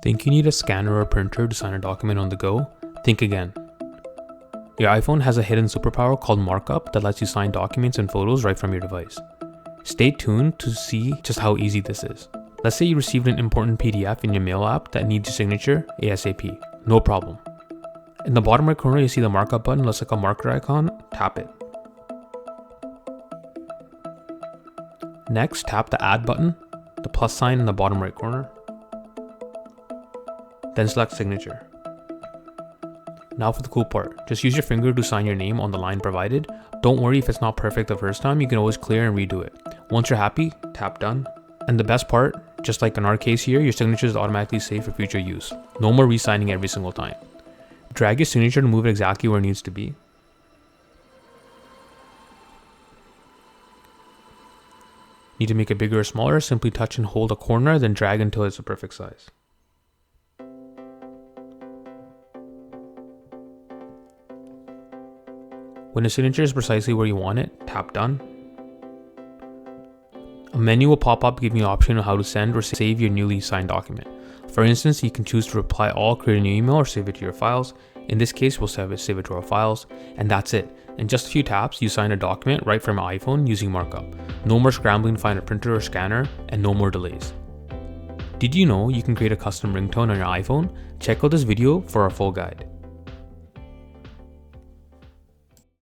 Think you need a scanner or printer to sign a document on the go? Think again. Your iPhone has a hidden superpower called Markup that lets you sign documents and photos right from your device. Stay tuned to see just how easy this is. Let's say you received an important PDF in your mail app that needs your signature ASAP. No problem. In the bottom right corner, you see the Markup button looks like a marker icon. Tap it. Next, tap the Add button, the plus sign in the bottom right corner. Then select Signature. Now for the cool part, just use your finger to sign your name on the line provided. Don't worry if it's not perfect the first time, you can always clear and redo it. Once you're happy, tap Done. And the best part, just like in our case here, your signature is automatically saved for future use. No more re-signing every single time. Drag your signature to move it exactly where it needs to be. Need to make it bigger or smaller, simply touch and hold a corner, then drag until it's a perfect size. When the signature is precisely where you want it, tap Done. A menu will pop up giving you an option on how to send or save your newly signed document. For instance, you can choose to reply all, create a new email, or save it to your files. In this case, we'll save it to our files, and that's it. In just a few taps, you sign a document right from your iPhone using Markup. No more scrambling to find a printer or scanner, and no more delays. Did you know you can create a custom ringtone on your iPhone? Check out this video for our full guide.